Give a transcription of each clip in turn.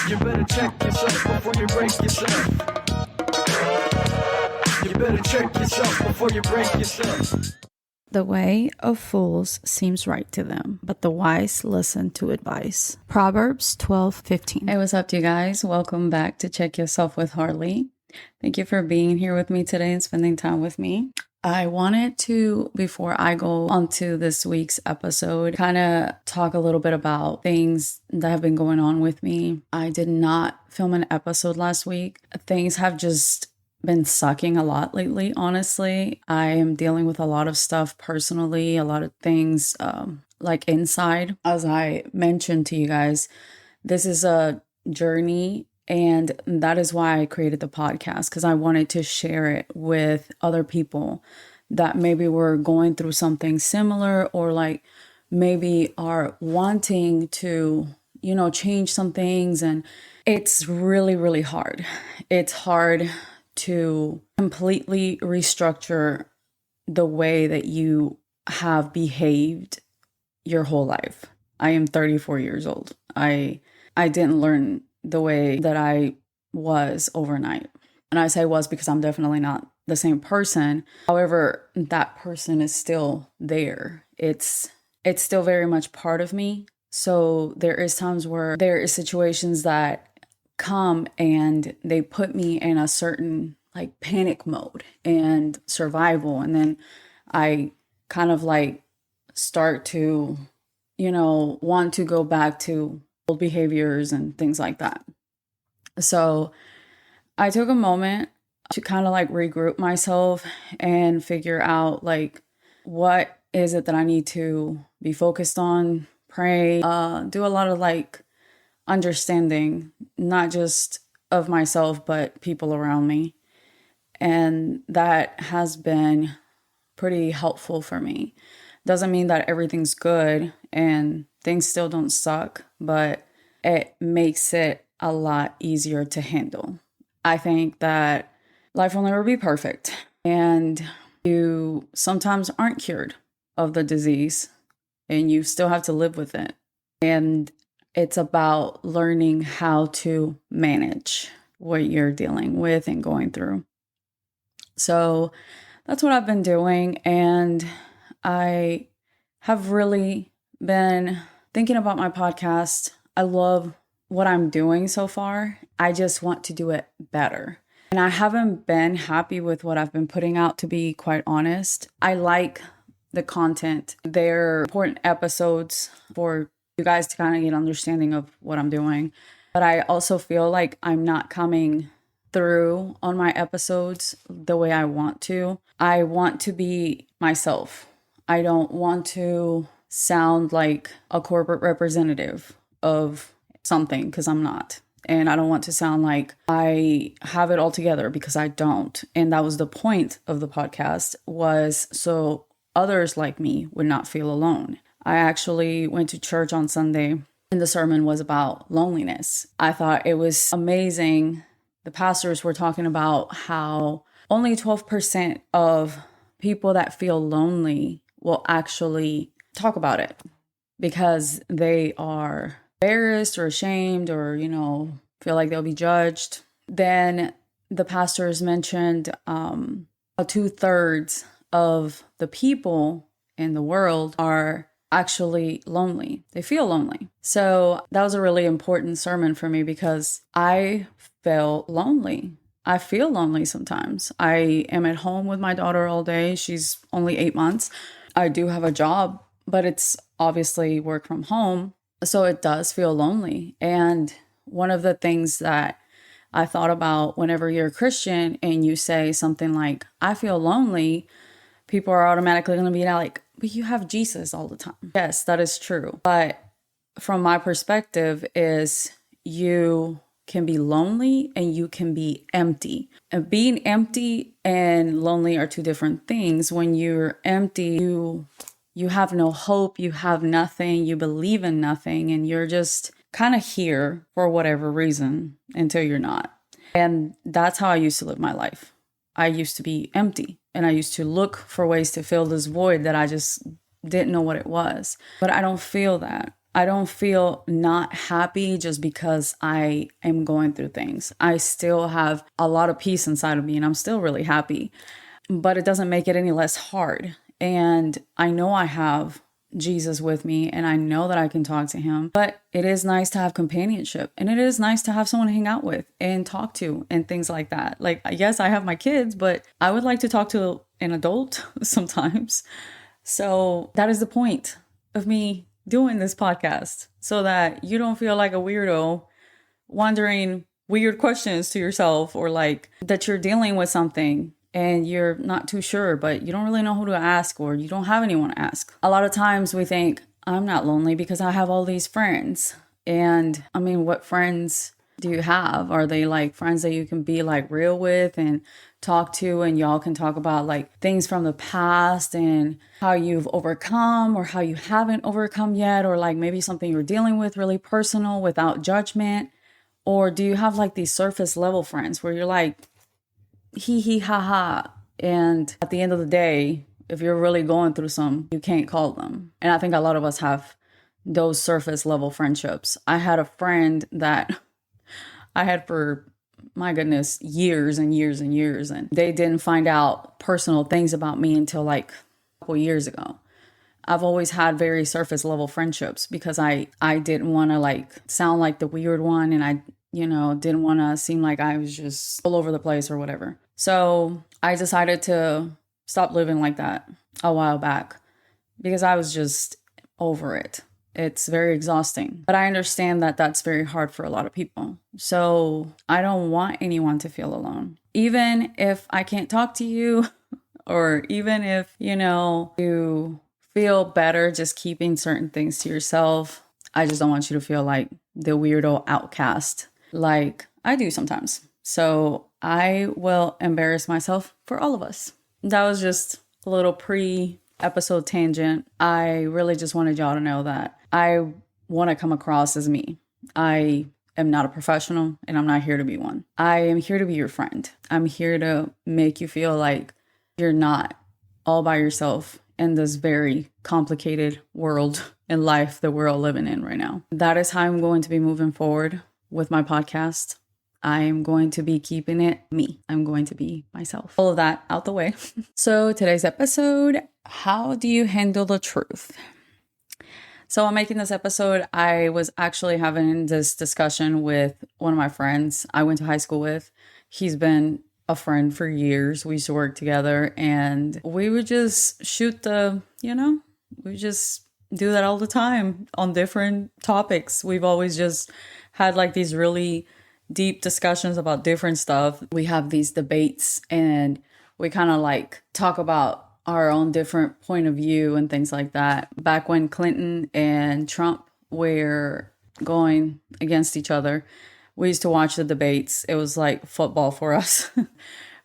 You better check yourself before you break yourself. You better check yourself before you break yourself. The way of fools seems right to them, but the wise listen to advice. Proverbs 12:15. Hey, what's up, you guys? Welcome back to Check Yourself with Harley. Thank you for being here with me today and spending time with me. I wanted to, before I go on to this week's episode, kind of talk a little bit about things that have been going on with me. I did not film an episode last week. Things have just been sucking a lot lately, honestly. I am dealing with a lot of stuff personally, a lot of things like inside. As I mentioned to you guys, this is a journey, and that is why I created the podcast, because I wanted to share it with other people that maybe were going through something similar, or like maybe are wanting to, change some things. And it's really, really hard. It's hard to completely restructure the way that you have behaved your whole life. I am 34 years old. I didn't learn the way that I was overnight. And I say was because I'm definitely not the same person. However, that person is still there. It's still very much part of me. So there is times where there is situations that come and they put me in a certain like panic mode and survival. And then I kind of like start to, want to go back to old behaviors and things like that. So I took a moment to kind of like regroup myself and figure out like, what is it that I need to be focused on, pray, do a lot of like understanding, not just of myself, but people around me. And that has been pretty helpful for me. Doesn't mean that everything's good and things still don't suck, but it makes it a lot easier to handle. I think that life will never be perfect, and you sometimes aren't cured of the disease, and you still have to live with it. And it's about learning how to manage what you're dealing with and going through. So that's what I've been doing. And I have really been thinking about my podcast. I love what I'm doing so far. I just want to do it better. And I haven't been happy with what I've been putting out, to be quite honest. I like the content. They're important episodes for you guys to kind of get an understanding of what I'm doing. But I also feel like I'm not coming through on my episodes the way I want to. I want to be myself. I don't want to sound like a corporate representative of something, because I'm not. And I don't want to sound like I have it all together, because I don't. And that was the point of the podcast, was so others like me would not feel alone. I actually went to church on Sunday, and the sermon was about loneliness. I thought it was amazing. The pastors were talking about how only 12% of people that feel lonely will actually talk about it, because they are embarrassed or ashamed or, feel like they'll be judged. Then the pastors mentioned 2/3 of the people in the world are actually lonely. They feel lonely. So that was a really important sermon for me, because I felt lonely. I feel lonely sometimes. I am at home with my daughter all day. She's only 8 months. I do have a job, but it's obviously work from home. So it does feel lonely. And one of the things that I thought about, whenever you're a Christian and you say something like, I feel lonely, people are automatically going to be like, but you have Jesus all the time. Yes, that is true. But from my perspective is, you can be lonely and you can be empty. And being empty and lonely are two different things. When you're empty, you have no hope, you have nothing, you believe in nothing, and you're just kind of here for whatever reason until you're not. And that's how I used to live my life. I used to be empty, and I used to look for ways to fill this void that I just didn't know what it was. But I don't feel that. I don't feel not happy just because I am going through things. I still have a lot of peace inside of me and I'm still really happy, but it doesn't make it any less hard. And I know I have Jesus with me and I know that I can talk to him, but it is nice to have companionship and it is nice to have someone to hang out with and talk to and things like that. Like, yes, I have my kids, but I would like to talk to an adult sometimes. So that is the point of me doing this podcast, so that you don't feel like a weirdo wondering weird questions to yourself, or like that you're dealing with something and you're not too sure, but you don't really know who to ask or you don't have anyone to ask. A lot of times we think, I'm not lonely because I have all these friends. And I mean, what friends do you have? Are they like friends that you can be like real with and talk to, and y'all can talk about like things from the past and how you've overcome or how you haven't overcome yet, or like maybe something you're dealing with really personal without judgment? Or do you have like these surface level friends where you're like, hee hee ha ha, and at the end of the day, if you're really going through some, you can't call them? And I think a lot of us have those surface level friendships. I had a friend that I had for, my goodness, years and years and years, and they didn't find out personal things about me until like a couple years ago. I've always had very surface level friendships because I didn't want to like sound like the weird one, and I didn't want to seem like I was just all over the place or whatever. So I decided to stop living like that a while back because I was just over it. It's very exhausting, but I understand that that's very hard for a lot of people. So I don't want anyone to feel alone. Even if I can't talk to you, or even if, you feel better just keeping certain things to yourself, I just don't want you to feel like the weirdo outcast like I do sometimes. So I will embarrass myself for all of us. That was just a little pre-episode tangent. I really just wanted y'all to know that I want to come across as me. I am not a professional and I'm not here to be one. I am here to be your friend. I'm here to make you feel like you're not all by yourself in this very complicated world and life that we're all living in right now. That is how I'm going to be moving forward with my podcast. I am going to be keeping it me. I'm going to be myself. All of that out the way. So today's episode, how do you handle the truth? So I'm making this episode. I was actually having this discussion with one of my friends I went to high school with. He's been a friend for years. We used to work together and we would just shoot we just do that all the time on different topics. We've always just had like these really deep discussions about different stuff. We have these debates and we kind of like talk about our own different point of view and things like that. Back when Clinton and Trump were going against each other, we used to watch the debates. It was like football for us.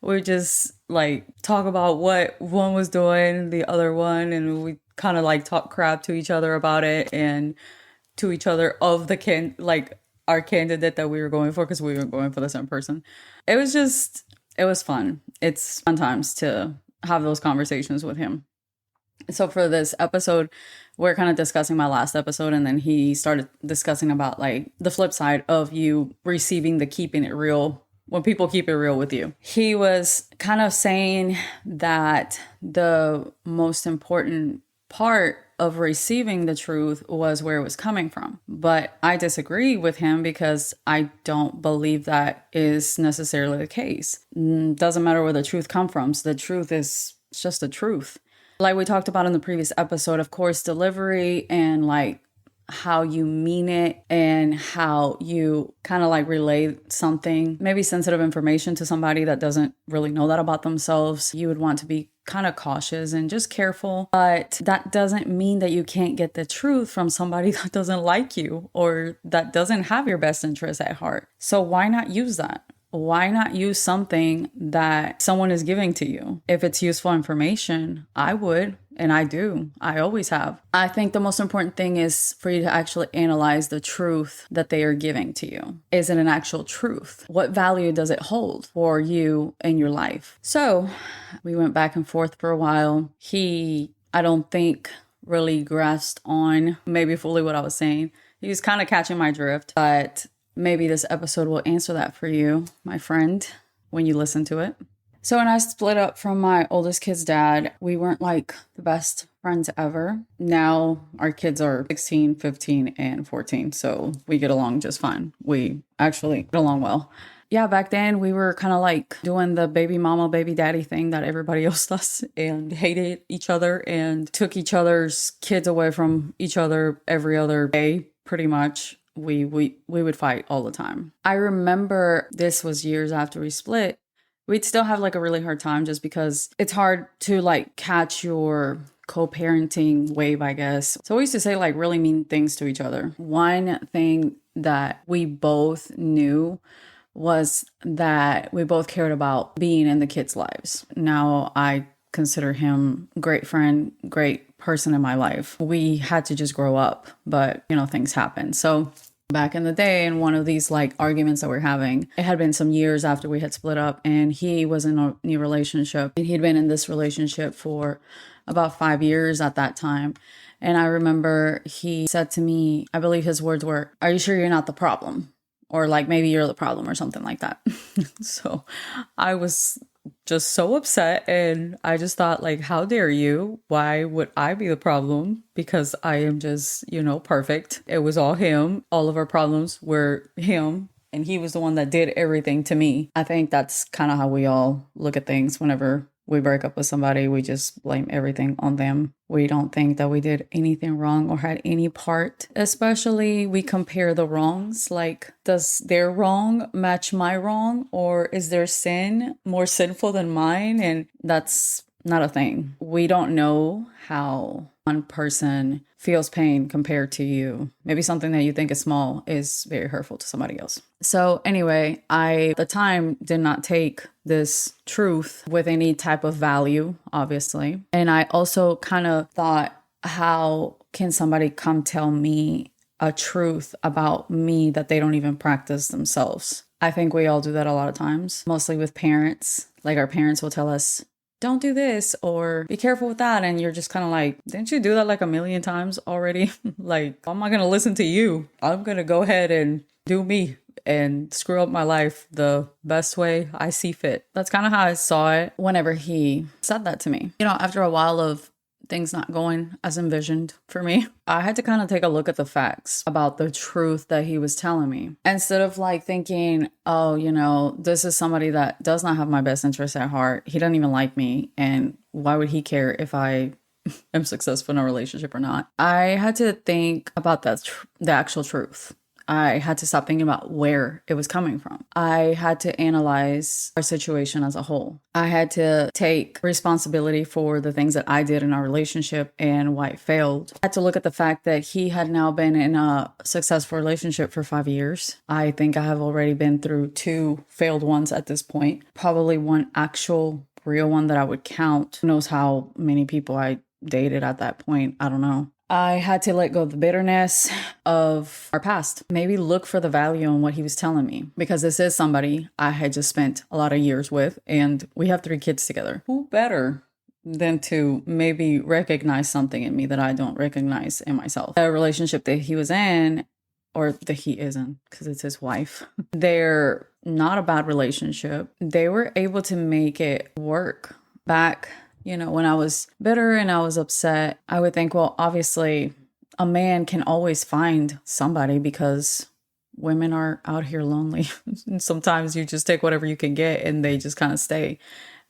We just like talk about what one was doing, the other one, and we kind of like talk crap to each other about it and to each other of our candidate that we were going for, because we were going for the same person. It was fun. It's fun times to have those conversations with him. So for this episode, we're kind of discussing my last episode, and then he started discussing about like the flip side of you receiving the keeping it real, when people keep it real with you. He was kind of saying that the most important part of receiving the truth was where it was coming from. But I disagree with him because I don't believe that is necessarily the case. Doesn't matter where the truth comes from. So the truth is just the truth. Like we talked about in the previous episode, of course, delivery and like how you mean it and how you kind of like relay something, maybe sensitive information to somebody that doesn't really know that about themselves. You would want to be kind of cautious and just careful, but that doesn't mean that you can't get the truth from somebody that doesn't like you or that doesn't have your best interest at heart. So why not use that? Why not use something that someone is giving to you? If it's useful information, I would, and I do. I always have. I think the most important thing is for you to actually analyze the truth that they are giving to you. Is it an actual truth? What value does it hold for you in your life? So we went back and forth for a while. I don't think, really grasped on maybe fully what I was saying. He was kind of catching my drift, but maybe this episode will answer that for you, my friend, when you listen to it. So when I split up from my oldest kid's dad, we weren't like the best friends ever. Now our kids are 16, 15, and 14, so we get along just fine. We actually get along well. Yeah, back then we were kind of like doing the baby mama, baby daddy thing that everybody else does, and hated each other and took each other's kids away from each other every other day, pretty much. We would fight all the time. I remember this was years after we split. We'd still have like a really hard time just because it's hard to like catch your co-parenting wave, I guess. So we used to say like really mean things to each other. One thing that we both knew was that we both cared about being in the kids' lives. Now I consider him a great friend, great person in my life. We had to just grow up, but you know, things happen. So back in the day, in one of these like arguments that we're having, it had been some years after we had split up, and he was in a new relationship, and he'd been in this relationship for about 5 years at that time. And I remember he said to me, I believe his words were, "Are you sure you're not the problem?" Or like, maybe you're the problem or something like that. So I was just so upset, and I just thought like, how dare you? Why would I be the problem? Because I am just, you know, perfect. It was all him. All of our problems were him, and he was the one that did everything to me. I think that's kind of how we all look at things. Whenever we break up with somebody, we just blame everything on them. We don't think that we did anything wrong or had any part. Especially we compare the wrongs. Like, does their wrong match my wrong? Or is their sin more sinful than mine? And that's not a thing. We don't know how one person feels pain compared to you. Maybe something that you think is small is very hurtful to somebody else. So anyway, I at the time did not take this truth with any type of value, obviously. And I also kind of thought, how can somebody come tell me a truth about me that they don't even practice themselves? I think we all do that a lot of times, mostly with parents. Like our parents will tell us, don't do this or be careful with that. And you're just kind of like, didn't you do that like a million times already? Like, I'm not going to listen to you. I'm going to go ahead and do me and screw up my life the best way I see fit. That's kind of how I saw it whenever he said that to me. You know, after a while of things not going as envisioned for me, I had to kind of take a look at the facts about the truth that he was telling me. Instead of like thinking, oh, you know, this is somebody that does not have my best interest at heart. He doesn't even like me. And why would he care if I am successful in a relationship or not? I had to think about the actual truth. I had to stop thinking about where it was coming from. I had to analyze our situation as a whole. I had to take responsibility for the things that I did in our relationship and why it failed. I had to look at the fact that he had now been in a successful relationship for 5 years. I think I have already been through 2 failed ones at this point. Probably one actual real one that I would count. Who knows how many people I dated at that point? I don't know. I had to let go of the bitterness of our past. Maybe look for the value in what he was telling me, because this is somebody I had just spent a lot of years with, and we have 3 kids together. Who better than to maybe recognize something in me that I don't recognize in myself? The relationship that he was in, or that he is in, because it's his wife, they're not a bad relationship. They were able to make it work. Back, you know, when I was bitter and I was upset, I would think, well, obviously a man can always find somebody because women are out here lonely. And sometimes you just take whatever you can get and they just kind of stay.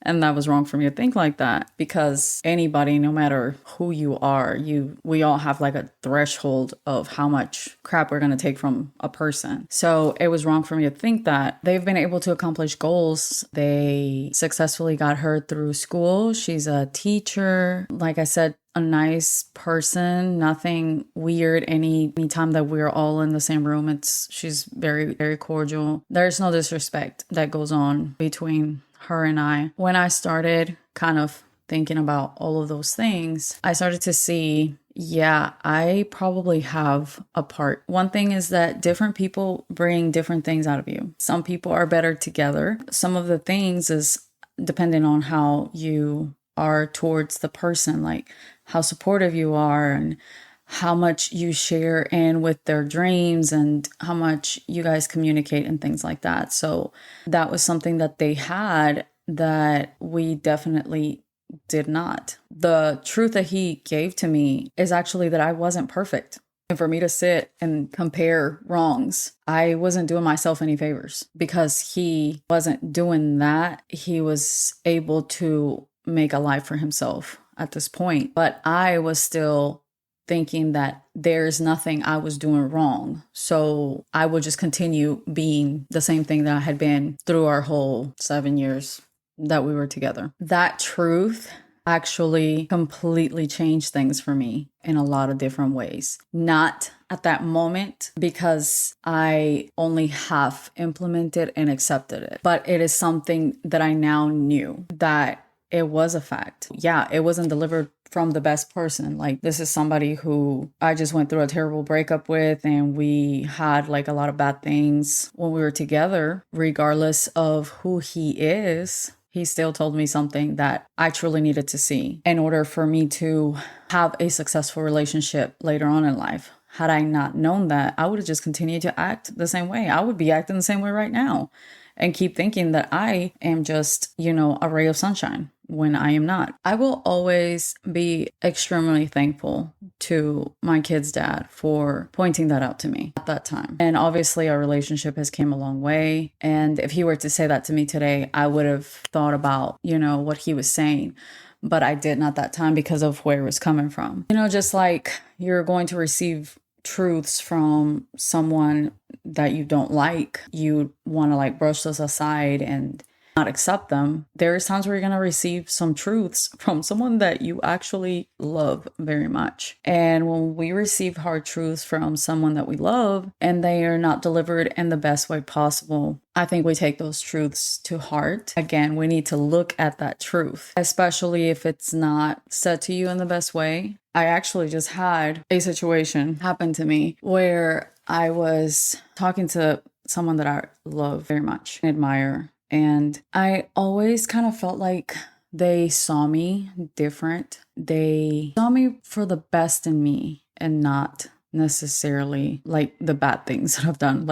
And that was wrong for me to think like that, because anybody, no matter who you are, we all have like a threshold of how much crap we're going to take from a person. So it was wrong for me to think that. They've been able to accomplish goals. They successfully got her through school. She's a teacher. Like I said, a nice person, nothing weird. Anytime that we're all in the same room, she's very, very cordial. There's no disrespect that goes on between her and I. When I started kind of thinking about all of those things, I started to see, yeah, I probably have a part. One thing is that different people bring different things out of you. Some people are better together. Some of the things is depending on how you are towards the person, like how supportive you are and how much you share in with their dreams and how much you guys communicate and things like that. So that was something that they had that we definitely did not. The truth that he gave to me is actually that I wasn't perfect. And for me to sit and compare wrongs, I wasn't doing myself any favors because he wasn't doing that. He was able to make a life for himself at this point. But I was still thinking that there's nothing I was doing wrong. So I would just continue being the same thing that I had been through our whole 7 years that we were together. That truth actually completely changed things for me in a lot of different ways. Not at that moment because I only half implemented and accepted it, but it is something that I now knew that it was a fact. Yeah, it wasn't delivered from the best person. Like, this is somebody who I just went through a terrible breakup with, and we had like a lot of bad things when we were together. Regardless of who he is, he still told me something that I truly needed to see in order for me to have a successful relationship later on in life. Had I not known that, I would have just continued to act the same way. I would be acting the same way right now and keep thinking that I am just, a ray of sunshine when I am not. I will always be extremely thankful to my kid's dad for pointing that out to me at that time. And obviously our relationship has came a long way. And if he were to say that to me today, I would have thought about, what he was saying. But I didn't at that time because of where it was coming from. Just like you're going to receive truths from someone that you don't like, you want to like brush those aside and not accept them. There's times where you're going to receive some truths from someone that you actually love very much. And when we receive hard truths from someone that we love and they are not delivered in the best way possible, I think we take those truths to heart. Again, we need to look at that truth, especially if it's not said to you in the best way. I actually just had a situation happen to me where I was talking to someone that I love very much and admire. And I always kind of felt like they saw me different. They saw me for the best in me and not necessarily like the bad things that I've done.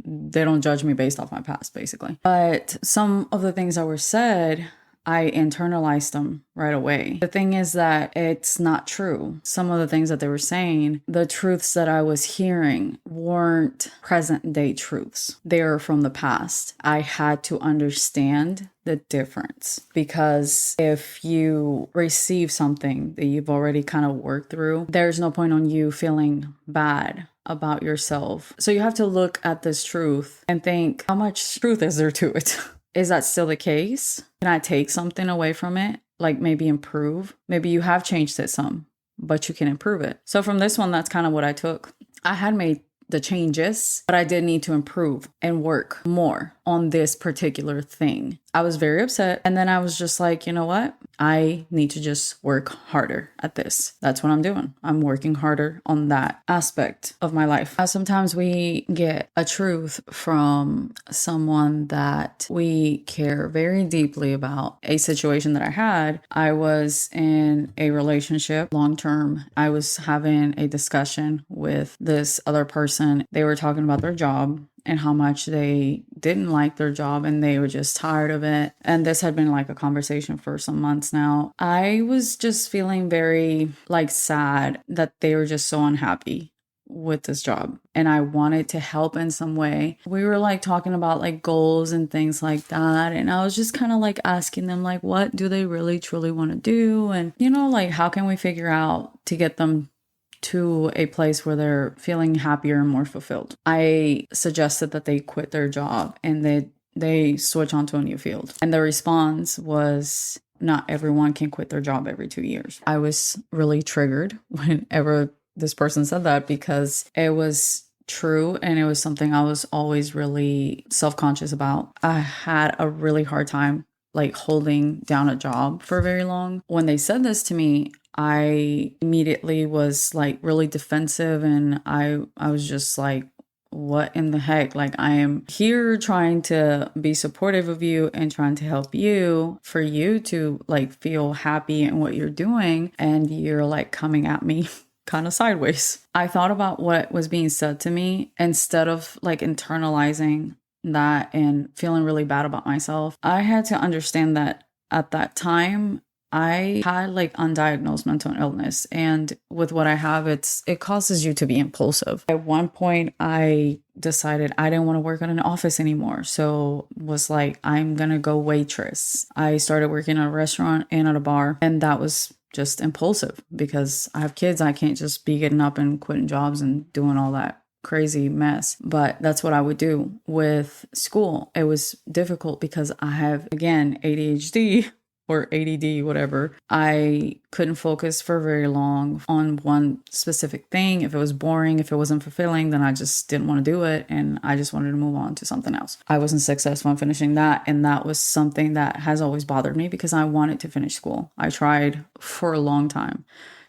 They don't judge me based off my past, basically. But some of the things that were said, I internalized them right away. The thing is that it's not true. Some of the things that they were saying, the truths that I was hearing weren't present day truths. They are from the past. I had to understand the difference because if you receive something that you've already kind of worked through, there's no point on you feeling bad about yourself. So you have to look at this truth and think, how much truth is there to it? Is that still the case? Can I take something away from it? Like maybe improve? Maybe you have changed it some, but you can improve it. So from this one, that's kind of what I took. I had made the changes, but I did need to improve and work more on this particular thing. I was very upset. And then I was just like, you know what? I need to just work harder at this. That's what I'm doing. I'm working harder on that aspect of my life. Sometimes we get a truth from someone that we care very deeply about. A situation that I had, I was in a relationship long term. I was having a discussion with this other person. They were talking about their job and how much they didn't like their job and they were just tired of it. And this had been like a conversation for some months now. I was just feeling very sad that they were just so unhappy with this job and I wanted to help in some way. We were talking about goals and things like that. And I was just kind of asking them what do they really truly want to do? And how can we figure out to get them to a place where they're feeling happier and more fulfilled. I suggested that they quit their job and they switch onto a new field. And the response was, not everyone can quit their job every 2 years. I was really triggered whenever this person said that because it was true and it was something I was always really self-conscious about. I had a really hard time holding down a job for very long. When they said this to me, I immediately was really defensive and I was just what in the heck? Like, I am here trying to be supportive of you and trying to help you for you to like feel happy in what you're doing. And you're like coming at me kind of sideways. I thought about what was being said to me instead of like internalizing that and feeling really bad about myself. I had to understand that at that time, I had like undiagnosed mental illness, and with what I have, it causes you to be impulsive. At one point, I decided I didn't want to work in an office anymore, so was like, I'm gonna go waitress. I started working at a restaurant and at a bar, and that was just impulsive because I have kids. I can't just be getting up and quitting jobs and doing all that crazy mess. But that's what I would do. With school, it was difficult because I have, again, ADHD or ADD, whatever. I couldn't focus for very long on one specific thing. If it was boring, if it wasn't fulfilling, then I just didn't want to do it. And I just wanted to move on to something else. I wasn't successful in finishing that. And that was something that has always bothered me because I wanted to finish school. I tried for a long time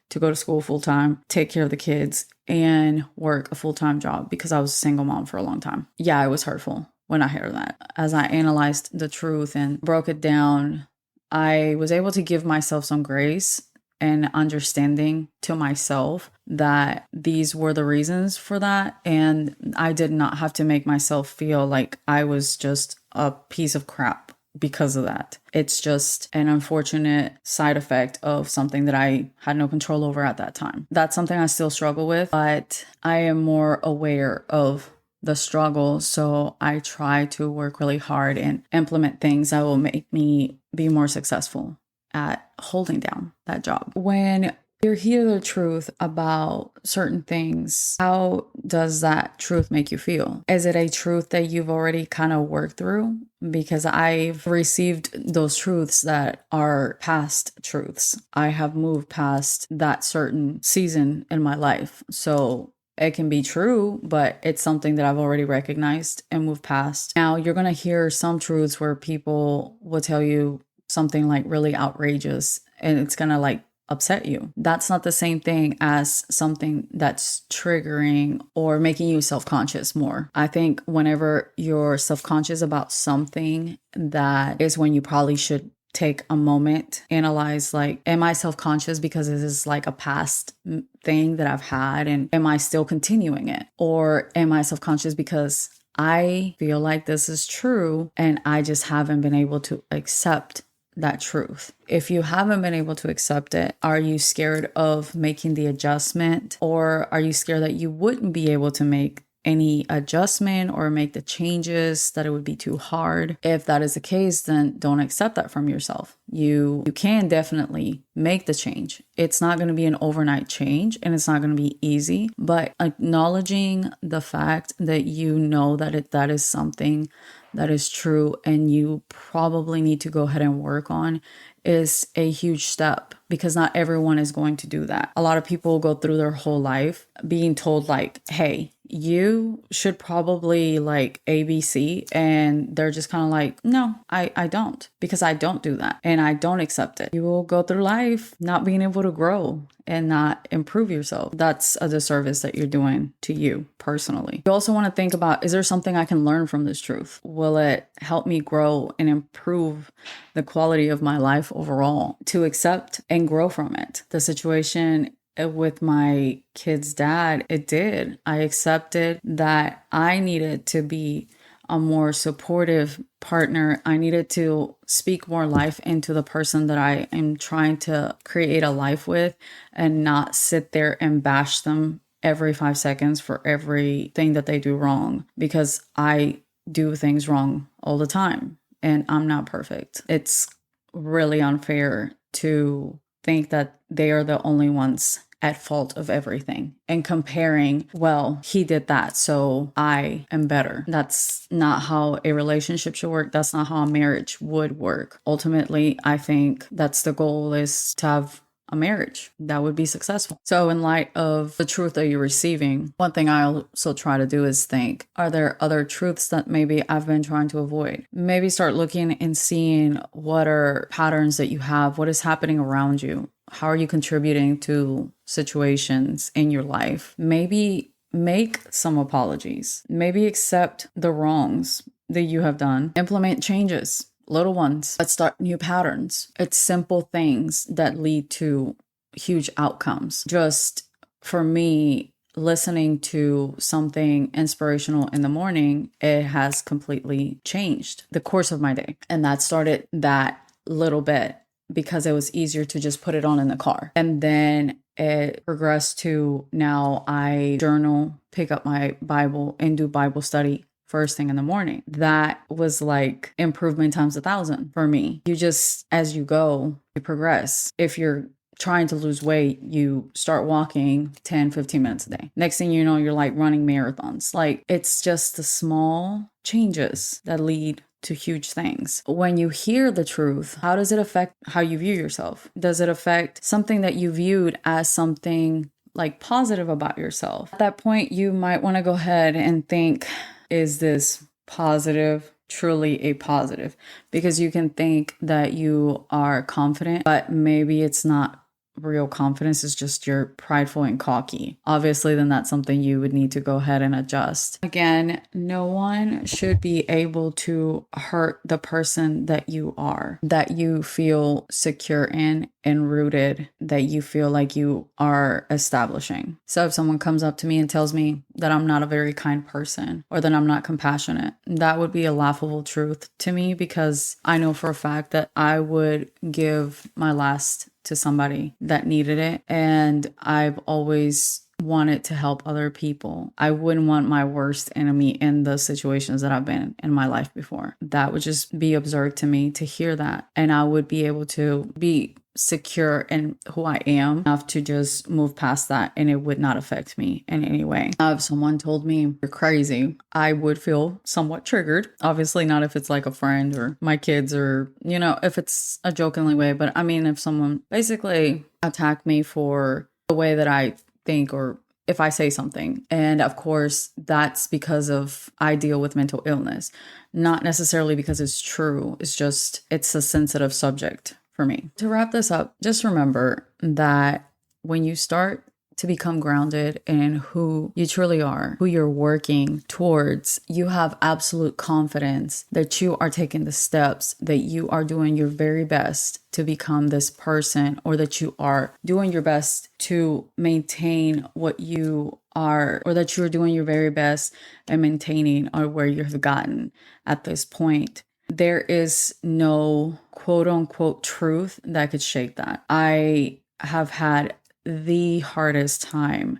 to go to school full time, take care of the kids, and work a full-time job because I was a single mom for a long time. Yeah, it was hurtful when I heard that. As I analyzed the truth and broke it down, I was able to give myself some grace and understanding to myself that these were the reasons for that. And I did not have to make myself feel like I was just a piece of crap because of that. It's just an unfortunate side effect of something that I had no control over at that time. That's something I still struggle with, but I am more aware of the struggle. So I try to work really hard and implement things that will make me be more successful at holding down that job. When you hear the truth about certain things, how does that truth make you feel? Is it a truth that you've already kind of worked through? Because I've received those truths that are past truths. I have moved past that certain season in my life. So it can be true, but it's something that I've already recognized and moved past. Now, you're going to hear some truths where people will tell you something like really outrageous and it's going to like upset you. That's not the same thing as something that's triggering or making you self-conscious more. I think whenever you're self-conscious about something, that is when you probably should take a moment, analyze like, am I self-conscious because this is like a past thing that I've had and am I still continuing it? Or am I self-conscious because I feel like this is true and I just haven't been able to accept that truth? If you haven't been able to accept it, are you scared of making the adjustment, or are you scared that you wouldn't be able to make any adjustment or make the changes, that it would be too hard? If that is the case, then don't accept that from yourself. You can definitely make the change. It's not going to be an overnight change and it's not going to be easy, but acknowledging the fact that you know that that is something that is true and you probably need to go ahead and work on is a huge step, because not everyone is going to do that. A lot of people go through their whole life being told like, hey, you should probably like ABC, and they're just kind of like, no, I don't, because I don't do that and I don't accept it. You will go through life not being able to grow and not improve yourself. That's a disservice that you're doing to you personally. You also want to think about, is there something I can learn from this truth? Will it help me grow and improve the quality of my life overall? To accept and grow from it. The situation with my kid's dad, it did. I accepted that I needed to be a more supportive partner. I needed to speak more life into the person that I am trying to create a life with, and not sit there and bash them every 5 seconds for everything that they do wrong, because I do things wrong all the time and I'm not perfect. It's really unfair to think that they are the only ones at fault of everything and comparing, well, he did that, so I am better. That's not how a relationship should work. That's not how a marriage would work. Ultimately, I think that's the goal, is to have a marriage that would be successful. So in light of the truth that you're receiving, one thing I also try to do is think, are there other truths that maybe I've been trying to avoid? Maybe start looking and seeing what are patterns that you have, what is happening around you. How are you contributing to situations in your life? Maybe make some apologies, maybe accept the wrongs that you have done, implement changes, little ones. Let's start new patterns. It's simple things that lead to huge outcomes. Just for me, listening to something inspirational in the morning, it has completely changed the course of my day. And that started that little bit because it was easier to just put it on in the car. And then it progressed to now I journal, pick up my Bible, and do Bible study first thing in the morning. That was like improvement times 1,000 for me. You just, as you go, you progress. If you're trying to lose weight, you start walking 10, 15 minutes a day. Next thing you know, you're like running marathons. Like, it's just the small changes that lead to huge things. When you hear the truth, how does it affect how you view yourself? Does it affect something that you viewed as something like positive about yourself? At that point, you might want to go ahead and think, is this positive? Truly a positive? Because you can think that you are confident, but maybe it's not real confidence, is just you're prideful and cocky. Obviously, then that's something you would need to go ahead and adjust. Again, no one should be able to hurt the person that you are, that you feel secure in and rooted, that you feel like you are establishing. So if someone comes up to me and tells me that I'm not a very kind person or that I'm not compassionate, that would be a laughable truth to me, because I know for a fact that I would give my last to somebody that needed it. And I've always wanted to help other people. I wouldn't want my worst enemy in the situations that I've been in my life before. That would just be absurd to me to hear that. And I would be able to be secure in who I am enough to just move past that, and it would not affect me in any way. Now, if someone told me you're crazy, I would feel somewhat triggered. Obviously not if it's like a friend or my kids, or, you know, if it's a jokingly way. But I mean, if someone basically attacked me for the way that I think, or if I say something. And of course, that's because of I deal with mental illness, not necessarily because it's true. It's just, it's a sensitive subject for me. To wrap this up, just remember that when you start to become grounded in who you truly are, who you're working towards, you have absolute confidence that you are taking the steps, that you are doing your very best to become this person, or that you are doing your best to maintain what you are, or that you're doing your very best at maintaining or where you have gotten at this point. There is no quote unquote truth that could shake that. I have had the hardest time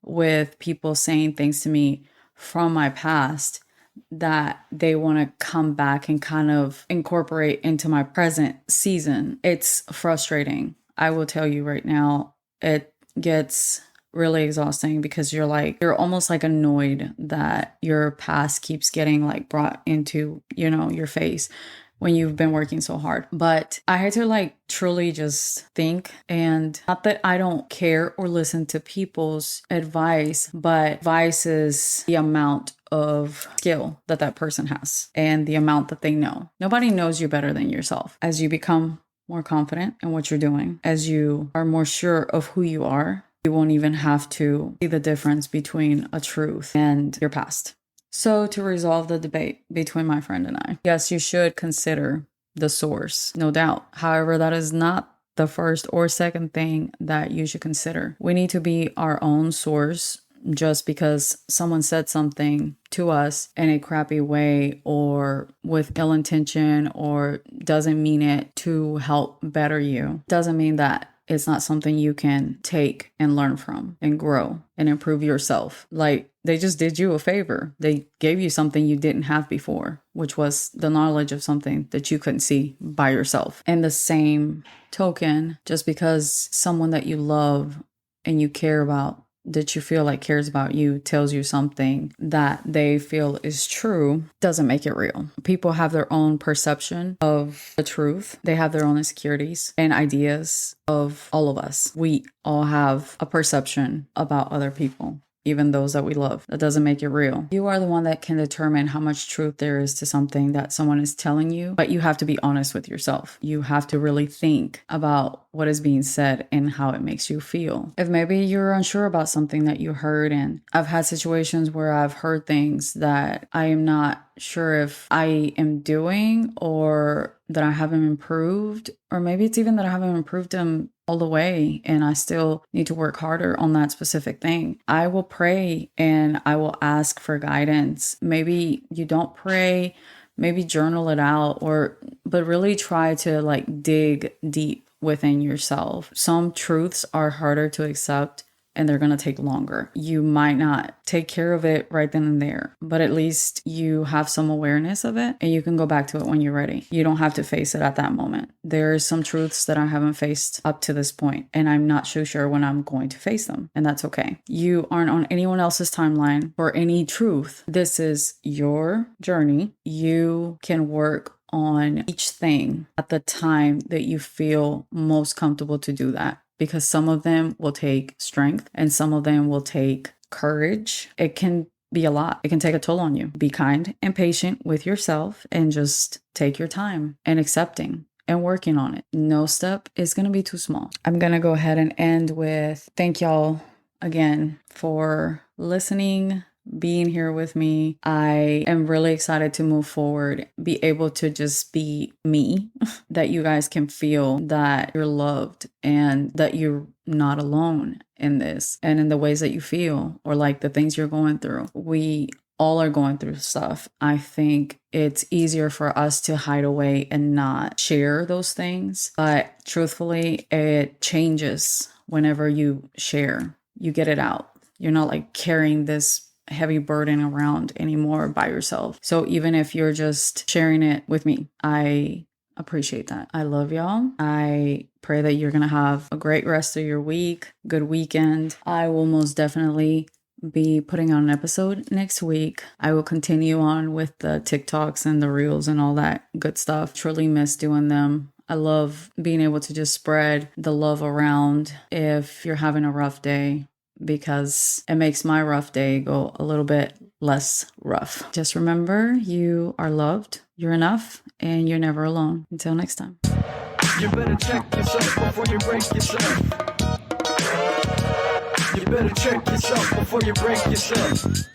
with people saying things to me from my past that they want to come back and kind of incorporate into my present season. It's frustrating. I will tell you right now, it gets really exhausting, because you're almost like annoyed that your past keeps getting like brought into, you know, your face when you've been working so hard. But I had to like truly just think, and not that I don't care or listen to people's advice, but advice is the amount of skill that that person has and the amount that they know. Nobody knows you better than yourself. As you become more confident in what you're doing, as you are more sure of who you are, you won't even have to see the difference between a truth and your past. So to resolve the debate between my friend and I, yes, you should consider the source, no doubt. However, that is not the first or second thing that you should consider. We need to be our own source. Just because someone said something to us in a crappy way or with ill intention or doesn't mean it to help better you, doesn't mean that it's not something you can take and learn from and grow and improve yourself. Like, they just did you a favor. They gave you something you didn't have before, which was the knowledge of something that you couldn't see by yourself. And the same token, just because someone that you love and you care about, that you feel like cares about you, tells you something that they feel is true, doesn't make it real. People have their own perception of the truth. They have their own insecurities and ideas of all of us. We all have a perception about other people, even those that we love. That doesn't make it real. You are the one that can determine how much truth there is to something that someone is telling you, but you have to be honest with yourself. You have to really think about what is being said and how it makes you feel. If maybe you're unsure about something that you heard, and I've had situations where I've heard things that I am not sure if I am doing or that I haven't improved, or maybe it's even that I haven't improved them all the way and I still need to work harder on that specific thing. I will pray and I will ask for guidance. Maybe you don't pray, maybe journal it out, but really try to like dig deep within yourself. Some truths are harder to accept and they're going to take longer. You might not take care of it right then and there, but at least you have some awareness of it and you can go back to it when you're ready. You don't have to face it at that moment. There's some truths that I haven't faced up to this point, and I'm not so sure when I'm going to face them, and that's okay. You aren't on anyone else's timeline for any truth. This is your journey. You can work on each thing at the time that you feel most comfortable to do that, because some of them will take strength and some of them will take courage. It can be a lot. It can take a toll on you. Be kind and patient with yourself and just take your time and accepting and working on it. No step is going to be too small. I'm going to go ahead and end with thank y'all again for listening, being here with me. I am really excited to move forward, be able to just be me, that you guys can feel that you're loved and that you're not alone in this and in the ways that you feel or like the things you're going through. We all are going through stuff. I think it's easier for us to hide away and not share those things. But truthfully, it changes whenever you share. You get it out. You're not like carrying this heavy burden around anymore by yourself. So even if you're just sharing it with me, I appreciate that. I love y'all. I pray that you're going to have a great rest of your week, good weekend. I will most definitely be putting on an episode next week. I will continue on with the TikToks and the reels and all that good stuff. Truly miss doing them. I love being able to just spread the love around if you're having a rough day, because it makes my rough day go a little bit less rough. Just remember, you are loved, you're enough, and you're never alone. Until next time. You better check yourself before you break yourself. You better check yourself before you break yourself.